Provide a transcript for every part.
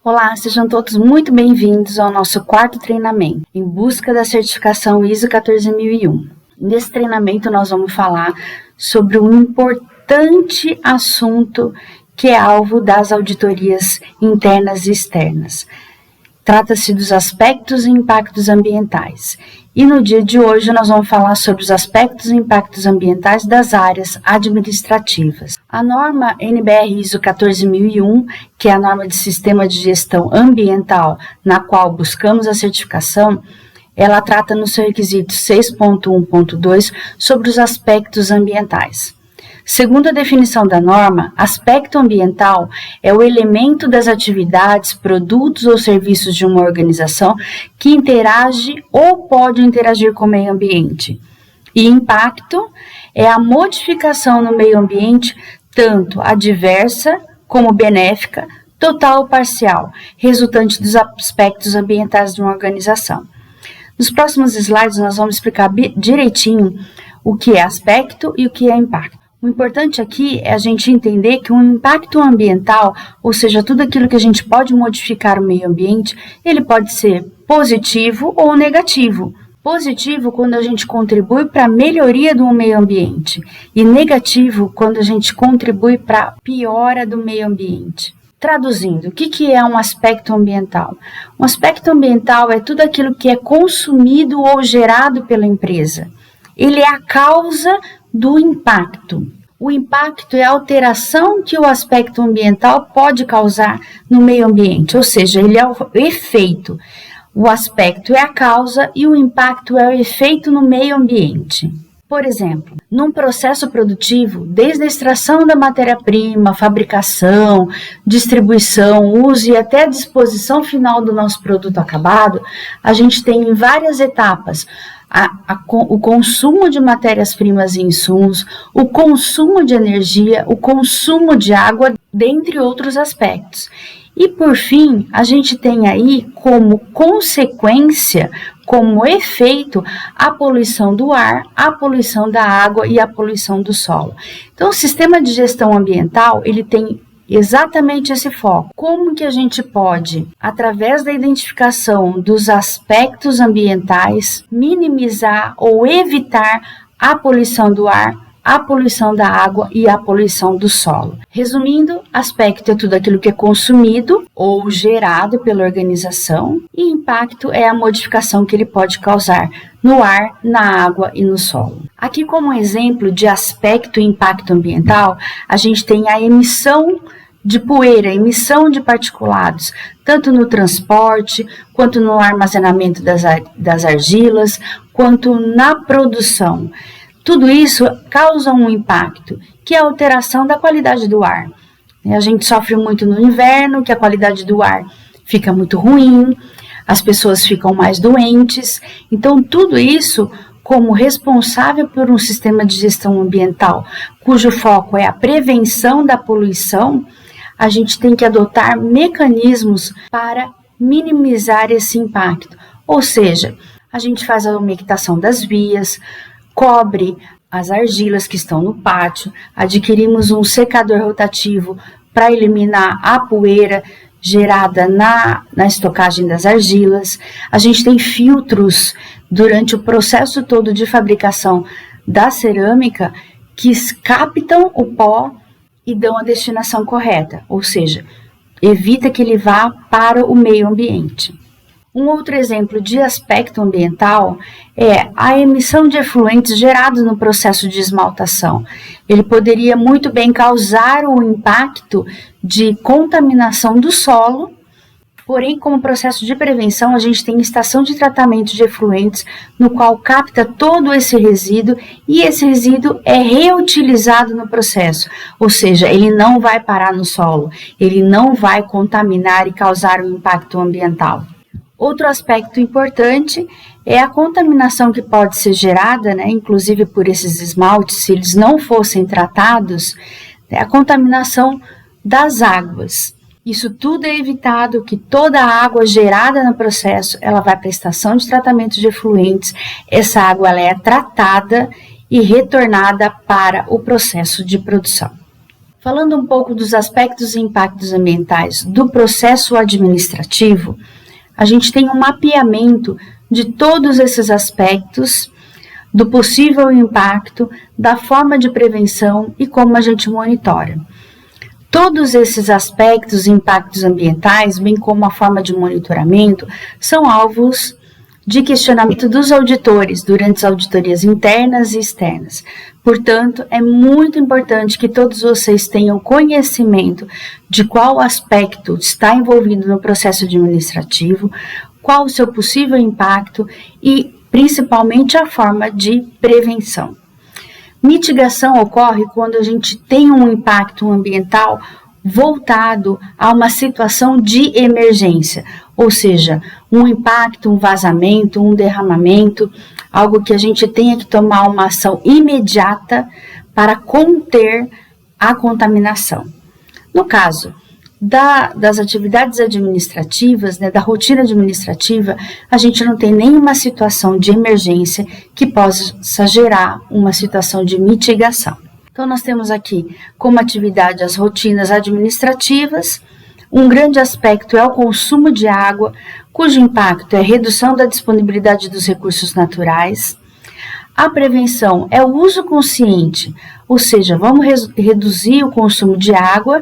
Olá, sejam todos muito bem-vindos ao nosso quarto treinamento, em busca da certificação ISO 14001. Nesse treinamento nós vamos falar sobre um importante assunto que é alvo das auditorias internas e externas. Trata-se dos aspectos e impactos ambientais. E no dia de hoje nós vamos falar sobre os aspectos e impactos ambientais das áreas administrativas. A norma NBR ISO 14001, que é a norma de sistema de gestão ambiental, na qual buscamos a certificação, ela trata no seu requisito 6.1.2 sobre os aspectos ambientais. Segundo a definição da norma, aspecto ambiental é o elemento das atividades, produtos ou serviços de uma organização que interage ou pode interagir com o meio ambiente. E impacto é a modificação no meio ambiente, tanto adversa como benéfica, total ou parcial, resultante dos aspectos ambientais de uma organização. Nos próximos slides nós vamos explicar direitinho o que é aspecto e o que é impacto. O importante aqui é a gente entender que um impacto ambiental, ou seja, tudo aquilo que a gente pode modificar o meio ambiente, ele pode ser positivo ou negativo. Positivo quando a gente contribui para a melhoria do meio ambiente e negativo quando a gente contribui para a piora do meio ambiente. Traduzindo, o que é um aspecto ambiental? Um aspecto ambiental é tudo aquilo que é consumido ou gerado pela empresa. Ele é a causa do impacto. O impacto é a alteração que o aspecto ambiental pode causar no meio ambiente, ou seja, ele é o efeito. O aspecto é a causa e o impacto é o efeito no meio ambiente. Por exemplo, num processo produtivo, desde a extração da matéria-prima, fabricação, distribuição, uso e até a disposição final do nosso produto acabado, a gente tem várias etapas. O consumo de matérias-primas e insumos, o consumo de energia, o consumo de água, dentre outros aspectos. E, por fim, a gente tem aí como consequência, como efeito, a poluição do ar, a poluição da água e a poluição do solo. Então, o sistema de gestão ambiental, ele tem exatamente esse foco. Como que a gente pode, através da identificação dos aspectos ambientais, minimizar ou evitar a poluição do ar, a poluição da água e a poluição do solo. Resumindo, aspecto é tudo aquilo que é consumido ou gerado pela organização e impacto é a modificação que ele pode causar no ar, na água e no solo. Aqui como exemplo de aspecto e impacto ambiental, a gente tem a emissão de poeira, emissão de particulados, tanto no transporte, quanto no armazenamento das argilas, quanto na produção. Tudo isso causa um impacto, que é a alteração da qualidade do ar. A gente sofre muito no inverno, que a qualidade do ar fica muito ruim, as pessoas ficam mais doentes. Então, tudo isso, como responsável por um sistema de gestão ambiental, cujo foco é a prevenção da poluição, a gente tem que adotar mecanismos para minimizar esse impacto. Ou seja, a gente faz a umectação das vias, cobre as argilas que estão no pátio, adquirimos um secador rotativo para eliminar a poeira gerada na estocagem das argilas. A gente tem filtros durante o processo todo de fabricação da cerâmica que captam o pó e dão a destinação correta, ou seja, evita que ele vá para o meio ambiente. Um outro exemplo de aspecto ambiental é a emissão de efluentes gerados no processo de esmaltação. Ele poderia muito bem causar o impacto de contaminação do solo, porém, como processo de prevenção, a gente tem estação de tratamento de efluentes, no qual capta todo esse resíduo e esse resíduo é reutilizado no processo, ou seja, ele não vai parar no solo, ele não vai contaminar e causar um impacto ambiental. Outro aspecto importante é a contaminação que pode ser gerada, inclusive por esses esmaltes, se eles não fossem tratados, a contaminação das águas. Isso tudo é evitado, que toda a água gerada no processo, ela vai para a estação de tratamento de efluentes, essa água ela é tratada e retornada para o processo de produção. Falando um pouco dos aspectos e impactos ambientais do processo administrativo, a gente tem um mapeamento de todos esses aspectos, do possível impacto, da forma de prevenção e como a gente monitora. Todos esses aspectos e impactos ambientais, bem como a forma de monitoramento, são alvos de questionamento dos auditores durante as auditorias internas e externas. Portanto, é muito importante que todos vocês tenham conhecimento de qual aspecto está envolvido no processo administrativo, qual o seu possível impacto e, principalmente, a forma de prevenção. Mitigação ocorre quando a gente tem um impacto ambiental voltado a uma situação de emergência, ou seja, um impacto, um vazamento, um derramamento, algo que a gente tenha que tomar uma ação imediata para conter a contaminação. No caso das atividades administrativas, da rotina administrativa, a gente não tem nenhuma situação de emergência que possa gerar uma situação de mitigação. Então, nós temos aqui como atividade as rotinas administrativas. Um grande aspecto é o consumo de água, cujo impacto é a redução da disponibilidade dos recursos naturais. A prevenção é o uso consciente, ou seja, vamos reduzir o consumo de água,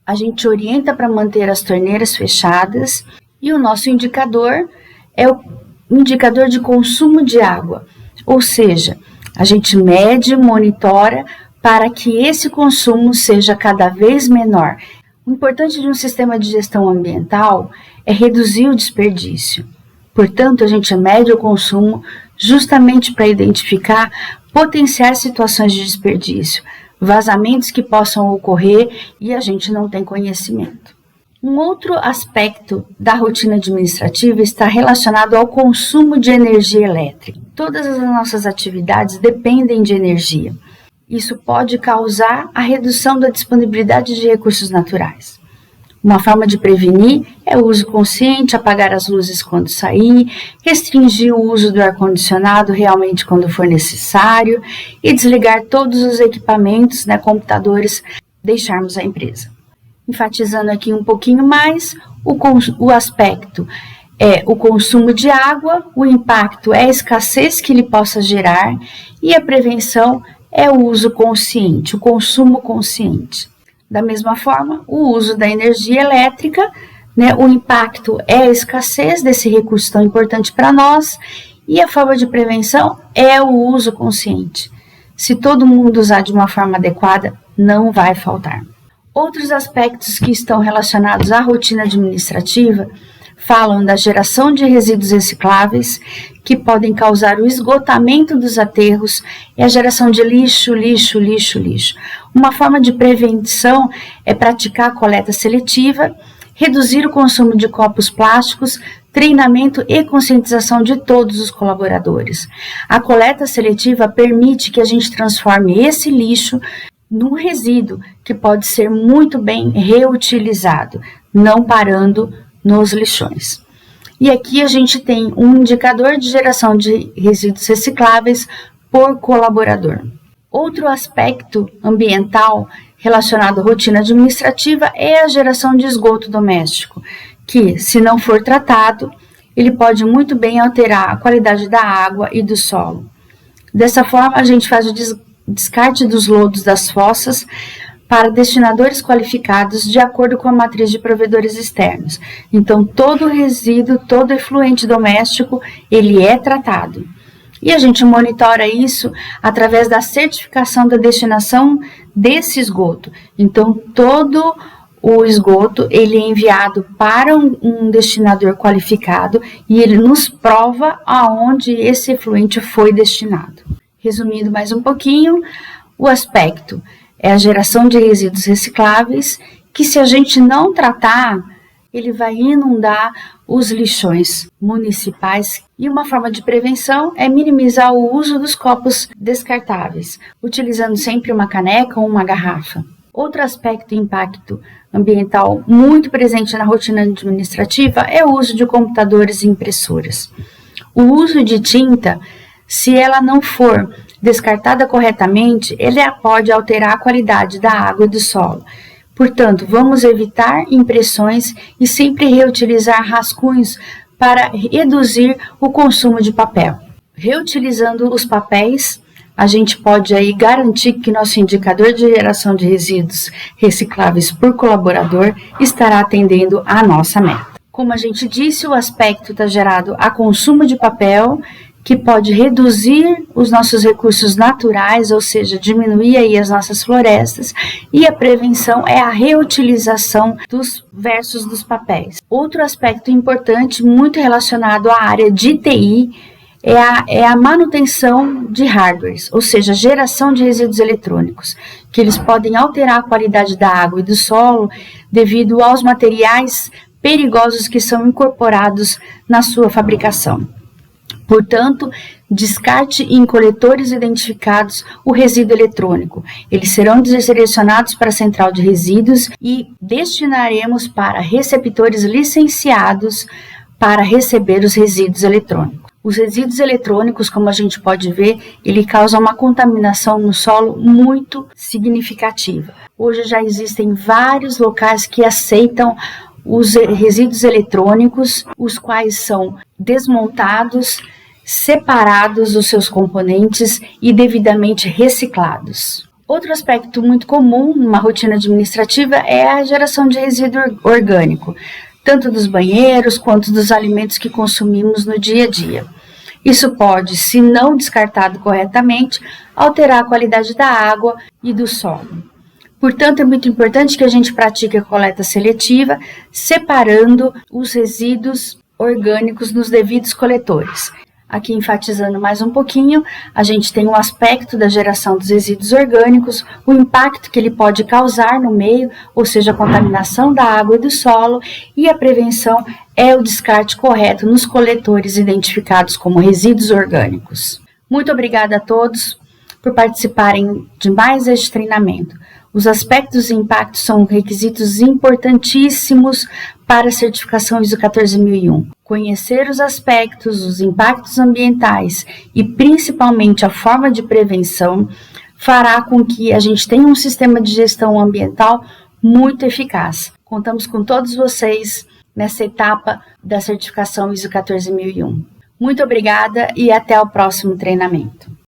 a gente orienta para manter as torneiras fechadas e o nosso indicador é o indicador de consumo de água, ou seja, a gente mede, monitora para que esse consumo seja cada vez menor. O importante de um sistema de gestão ambiental é reduzir o desperdício. Portanto, a gente mede o consumo justamente para identificar potenciais situações de desperdício, vazamentos que possam ocorrer e a gente não tem conhecimento. Um outro aspecto da rotina administrativa está relacionado ao consumo de energia elétrica. Todas as nossas atividades dependem de energia. Isso pode causar a redução da disponibilidade de recursos naturais. Uma forma de prevenir é o uso consciente, apagar as luzes quando sair, restringir o uso do ar-condicionado realmente quando for necessário e desligar todos os equipamentos, computadores, deixarmos a empresa. Enfatizando aqui um pouquinho mais, o aspecto é o consumo de água, o impacto é a escassez que ele possa gerar e a prevenção é o uso consciente, o consumo consciente. Da mesma forma, o uso da energia elétrica, o impacto é a escassez desse recurso tão importante para nós e a forma de prevenção é o uso consciente. Se todo mundo usar de uma forma adequada, não vai faltar. Outros aspectos que estão relacionados à rotina administrativa falam da geração de resíduos recicláveis, que podem causar o esgotamento dos aterros e a geração de lixo. Uma forma de prevenção é praticar a coleta seletiva, reduzir o consumo de copos plásticos, treinamento e conscientização de todos os colaboradores. A coleta seletiva permite que a gente transforme esse lixo num resíduo que pode ser muito bem reutilizado, não parando nos lixões. E aqui a gente tem um indicador de geração de resíduos recicláveis por colaborador. Outro aspecto ambiental relacionado à rotina administrativa é a geração de esgoto doméstico, que, se não for tratado, ele pode muito bem alterar a qualidade da água e do solo. Dessa forma, a gente faz o descarte dos lodos das fossas para destinadores qualificados de acordo com a matriz de provedores externos. Então, todo resíduo, todo efluente doméstico, ele é tratado. E a gente monitora isso através da certificação da destinação desse esgoto. Então, todo o esgoto, ele é enviado para um destinador qualificado e ele nos prova aonde esse efluente foi destinado. Resumindo mais um pouquinho, o aspecto é a geração de resíduos recicláveis, que se a gente não tratar, ele vai inundar os lixões municipais. E uma forma de prevenção é minimizar o uso dos copos descartáveis, utilizando sempre uma caneca ou uma garrafa. Outro aspecto e impacto ambiental muito presente na rotina administrativa é o uso de computadores e impressoras. O uso de tinta Se ela não for descartada corretamente, ela pode alterar a qualidade da água e do solo. Portanto, vamos evitar impressões e sempre reutilizar rascunhos para reduzir o consumo de papel. Reutilizando os papéis, a gente pode aí garantir que nosso indicador de geração de resíduos recicláveis por colaborador estará atendendo à nossa meta. Como a gente disse, o aspecto está gerado a consumo de papel, que pode reduzir os nossos recursos naturais, ou seja, diminuir aí as nossas florestas, e a prevenção é a reutilização dos versos dos papéis. Outro aspecto importante, muito relacionado à área de TI, é a manutenção de hardwares, ou seja, geração de resíduos eletrônicos, que eles podem alterar a qualidade da água e do solo devido aos materiais perigosos que são incorporados na sua fabricação. Portanto, descarte em coletores identificados o resíduo eletrônico. Eles serão selecionados para a central de resíduos e destinaremos para receptores licenciados para receber os resíduos eletrônicos. Os resíduos eletrônicos, como a gente pode ver, ele causa uma contaminação no solo muito significativa. Hoje já existem vários locais que aceitam os resíduos eletrônicos, os quais são desmontados, separados os seus componentes e devidamente reciclados. Outro aspecto muito comum numa rotina administrativa é a geração de resíduo orgânico, tanto dos banheiros quanto dos alimentos que consumimos no dia a dia. Isso pode, se não descartado corretamente, alterar a qualidade da água e do solo. Portanto, é muito importante que a gente pratique a coleta seletiva, separando os resíduos orgânicos nos devidos coletores. Aqui, enfatizando mais um pouquinho, a gente tem o aspecto da geração dos resíduos orgânicos, o impacto que ele pode causar no meio, ou seja, a contaminação da água e do solo, e a prevenção é o descarte correto nos coletores identificados como resíduos orgânicos. Muito obrigada a todos por participarem de mais este treinamento. Os aspectos e impactos são requisitos importantíssimos para a certificação ISO 14001. Conhecer os aspectos, os impactos ambientais e principalmente a forma de prevenção fará com que a gente tenha um sistema de gestão ambiental muito eficaz. Contamos com todos vocês nessa etapa da certificação ISO 14001. Muito obrigada e até o próximo treinamento.